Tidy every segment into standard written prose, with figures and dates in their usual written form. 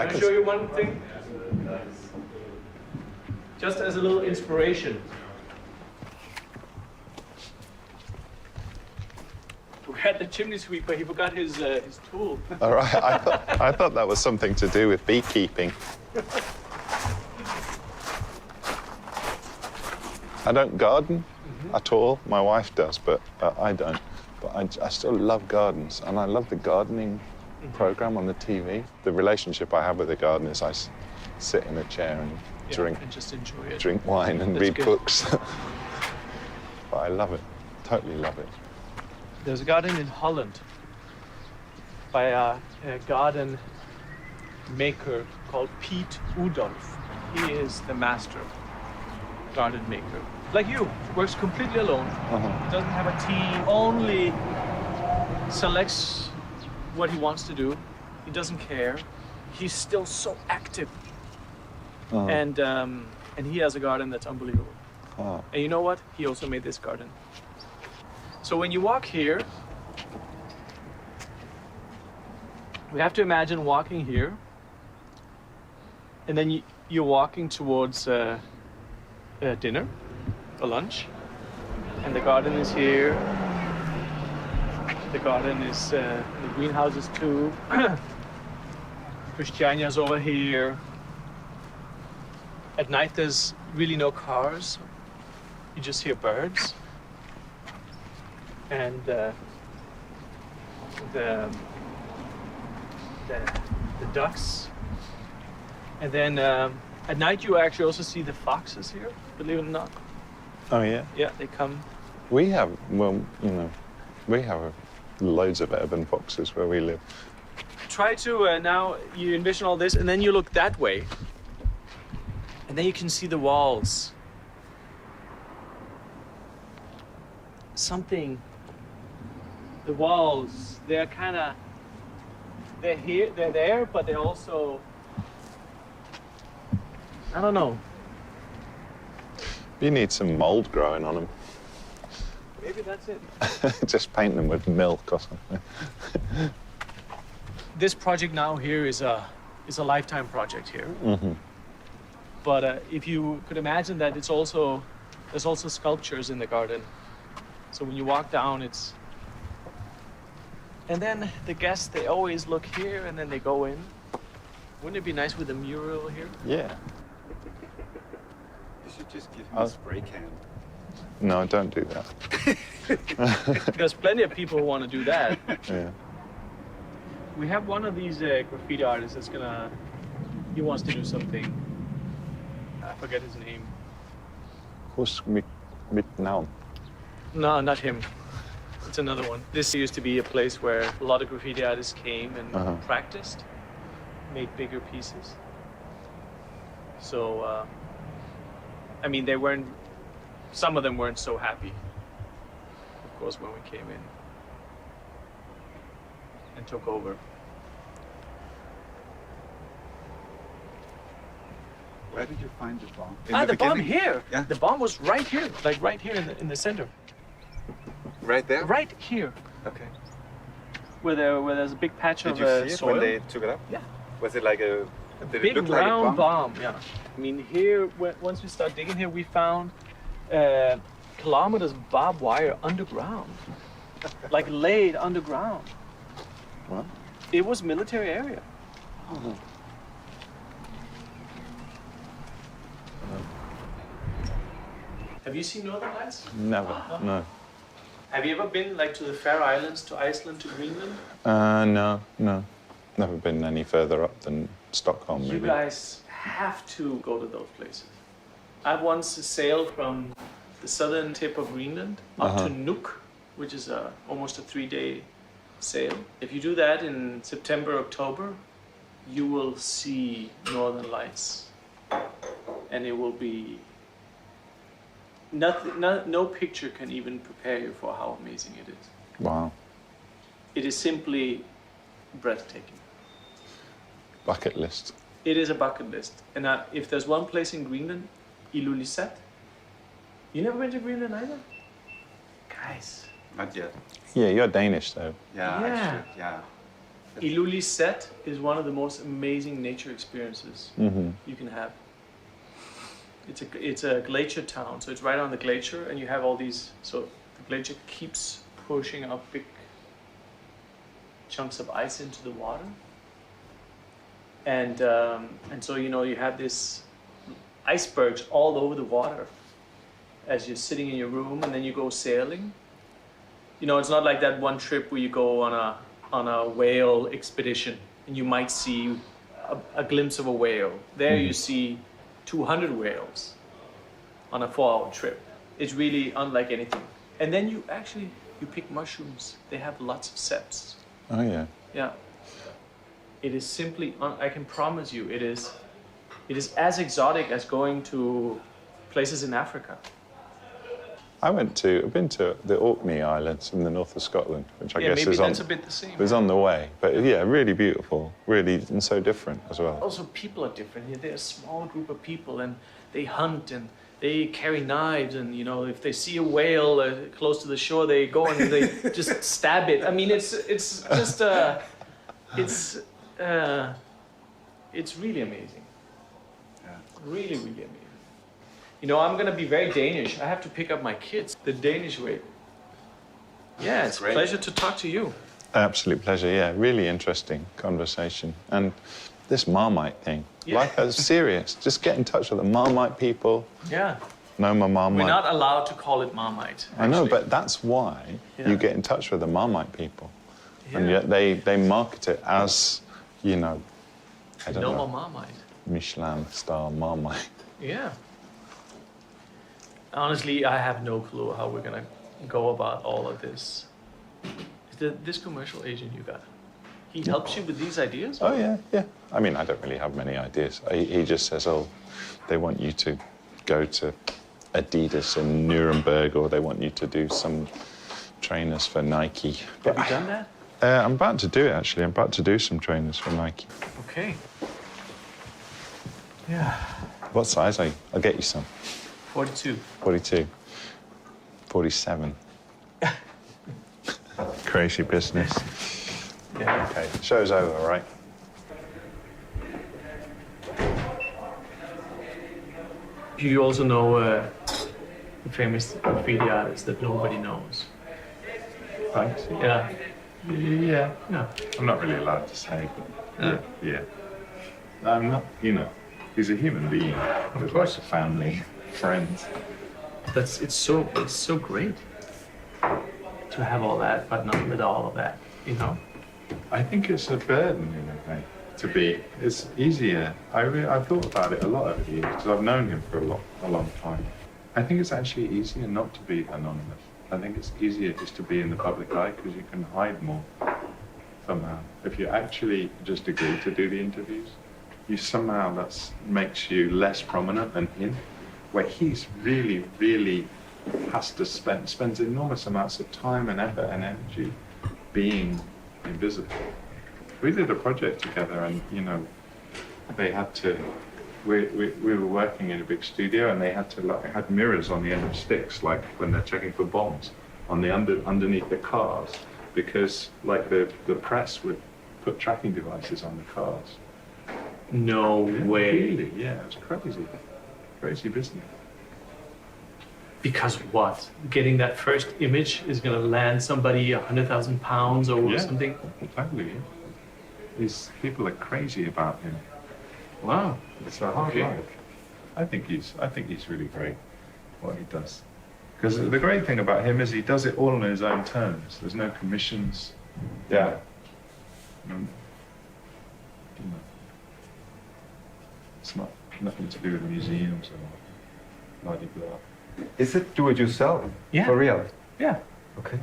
Can I show you one thing? Just as a little inspiration. We had the chimney sweeper, he forgot his tool. All right, I thought that was something to do with beekeeping. I don't garden at all. My wife does, but I don't. But I still love gardens, and I love the gardening program on the TV. The relationship I have with the garden is I sit in a chair and and just enjoy it. Drink wine and read books. But I love it, totally love it. There's a garden in Holland by a garden maker called Piet Oudolf. He is the master garden maker. Like you, works completely alone. He doesn't have a team, only selects what he wants to do. He doesn't care. He's still so active. And he has a garden that's unbelievable. And you know what? He also made this garden. So when you walk here, we have to imagine walking here, and then you're walking towards dinner or lunch, and the garden is here. The garden is the greenhouses too. Christiania's over here. At night there's really no cars. You just hear birds. And the ducks. And then at night you actually also see the foxes here, believe it or not. Oh yeah? Yeah, they come. We have, well, you know, we have loads of urban foxes where we live. Try to, now you envision all this, and then you look that way. And then you can see the walls. Something, the walls, they're here, they're there, but they're also, I don't know. You need some mold growing on them. Maybe that's it. Just paint them with milk or something. This project now here is a lifetime project here. But if you could imagine that there's also sculptures in the garden. So when you walk down, it's... And then the guests, they always look here and then they go in. Wouldn't it be nice with a mural here? Yeah. You should just give him a spray can. No, don't do that. There's plenty of people who want to do that. Yeah. We have one of these graffiti artists that's he wants to do something. I forget his name. Who's now? No, not him. It's another one. This used to be a place where a lot of graffiti artists came and practiced, made bigger pieces. So, I mean, some of them weren't so happy, of course, when we came in and took over. Where did you find the bomb? The bomb here. Yeah. The bomb was right here, like right here in the center. Right there? Right here. Okay. Where there's a big patch Did of you see it soil. when they took it up? Yeah. Was it like a did Big it look like a round bomb? bomb? Yeah. I mean, here once we start digging here, we found kilometers of barbed wire underground, like laid underground. What? It was military area. Have you seen Northern Lights? Never, no. Have you ever been like to the Faroe Islands, to Iceland, to Greenland? No. Never been any further up than Stockholm, You maybe. guys have to go to those places. I once sailed from the southern tip of Greenland up to Nuuk, which is almost a 3-day sail. If you do that in September, October, you will see Northern Lights, and it will be nothing. No picture can even prepare you for how amazing it is. Wow. It is simply breathtaking. Bucket list. It is a bucket list, and if there's one place in Greenland, Ilulissat. You never been to Greenland either, guys? Not yet. Yeah, you're Danish though. Yeah. Yeah. Actually, yeah. Ilulissat is one of the most amazing nature experiences you can have. It's a glacier town, so it's right on the glacier, and you have all these. So the glacier keeps pushing out big chunks of ice into the water, and so you have this icebergs all over the water as you're sitting in your room, and then you go sailing. It's not like that one trip where you go on a whale expedition and you might see a glimpse of a whale. There you see 200 whales on a 4-hour trip. It's really unlike anything. And then you pick mushrooms. They have lots of seps. Oh yeah. Yeah. It is simply, I can promise you, it is as exotic as going to places in Africa. I've been to the Orkney Islands in the north of Scotland, which I guess maybe is that's a bit the same. It was on the way, but yeah, really beautiful, really, and so different as well. Also, people are different. They're a small group of people, and they hunt and they carry knives, and if they see a whale close to the shore, they go and they just stab it. I mean, it's just it's really amazing. Yeah. Really, really amazing. I'm going to be very Danish. I have to pick up my kids the Danish way. Yeah, it's a pleasure to talk to you. Absolute pleasure, yeah. Really interesting conversation. And this Marmite thing, serious. Just get in touch with the Marmite people. Yeah. Noma Marmite. We're not allowed to call it Marmite. Actually. I know, but that's why you get in touch with the Marmite people. Yeah. And yet they market it as, I don't know. Noma Marmite. Michelin star Marmite. Yeah. Honestly, I have no clue how we're gonna go about all of this. This commercial agent you got, he helps you with these ideas? Oh yeah. I mean, I don't really have many ideas. He just says, they want you to go to Adidas in Nuremberg, or they want you to do some trainers for Nike. Have you done that? I'm about to do it, actually. I'm about to do some trainers for Nike. Okay. Yeah. What size are you? I'll get you some. 42. 42. 47. Crazy business. Yeah. Okay, show's over, right? You also know the famous graffiti artist that nobody knows. Thanks. Yeah. Yeah. Yeah. I'm not really allowed to say, but yeah. I'm not, he's a human being. Of course, a family, friends. It's so great to have all that, but not with all of that, I think it's a burden in a way to be. It's easier. I've thought about it a lot over the years because I've known him for a long time. I think it's actually easier not to be anonymous. I think it's easier just to be in the public eye because you can hide more somehow. If you actually just agree to do the interviews, that makes you less prominent than him. Where he's really, really spends enormous amounts of time and effort and energy being invisible. We did a project together, and they had to. We were working in a big studio, and they had to had mirrors on the end of sticks, like when they're checking for bombs, on the underneath the cars, because the press would put tracking devices on the cars. No way. Really? Yeah, it was crazy. Crazy business. Because what? Getting that first image is going to land somebody 100,000 pounds or something? Totally. These people are crazy about him. Wow. It's a hard life. I think he's really great, what he does. Because the great thing about him is he does it all on his own terms. There's no commissions. Yeah. It's nothing to do with museums or blah blah blah. Is it do-it-yourself? Yeah. For real? Yeah. Okay.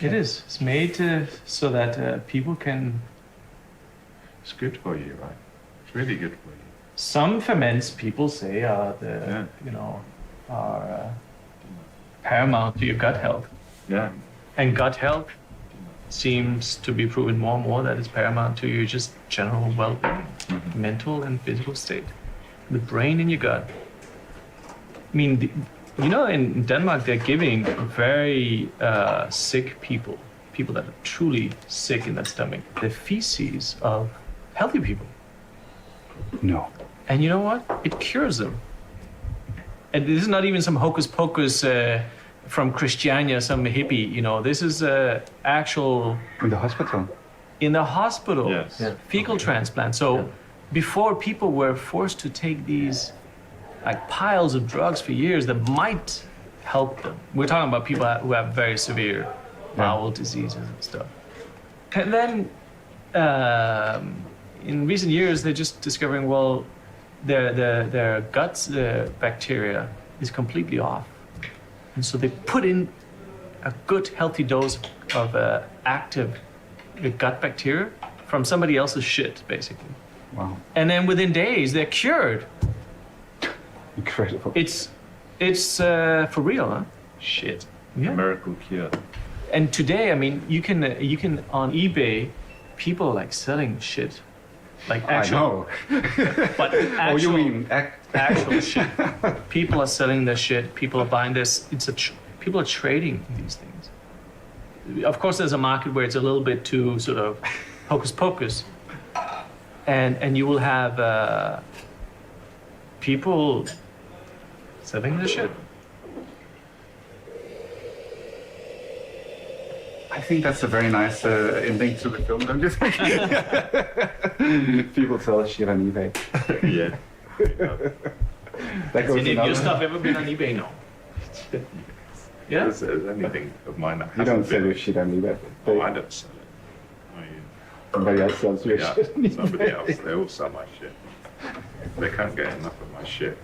It is. It's made so that people can... It's good for you, right? It's really good for you. Some ferments, people say, are paramount to your gut health. Yeah. And gut health seems to be proven more and more that it's paramount to your just general well-being, mental and physical state. The brain in your gut. I mean, in Denmark, they're giving very sick people people that are truly sick in their stomach, the feces of healthy people. No. And you know what? It cures them. And this is not even some hocus pocus from Christiania, some hippie, you know. This is actual... In the hospital? In the hospital, Yes. Yeah. fecal transplant. So before, people were forced to take these like piles of drugs for years that might help them. We're talking about people who have very severe bowel diseases and stuff. And then in recent years, they're just discovering, well, their guts, the bacteria is completely off. And so they put in a good, healthy dose of active gut bacteria from somebody else's shit, basically. Wow. And then within days, they're cured. Incredible. It's for real, huh? Shit. Yeah. A miracle cure. And today, I mean, you can on eBay, people are like selling shit, like actual. I know. But actual, Oh, you mean actual shit? People are selling their shit. People are buying this. People are trading these things. Of course, there's a market where it's a little bit too sort of hocus pocus, and you will have people selling their shit. I think that's a very nice ending to the film, don't you think? People sell shit on eBay. Yeah. That goes Have another- your stuff ever been on eBay? No. Yeah. Is there anything of mine that You don't hasn't sell been- your shit on eBay. Oh, I don't sell it. Oh, yeah. Somebody else sells your Yeah, shit on eBay. somebody else. They all sell my shit. They can't get enough of my shit.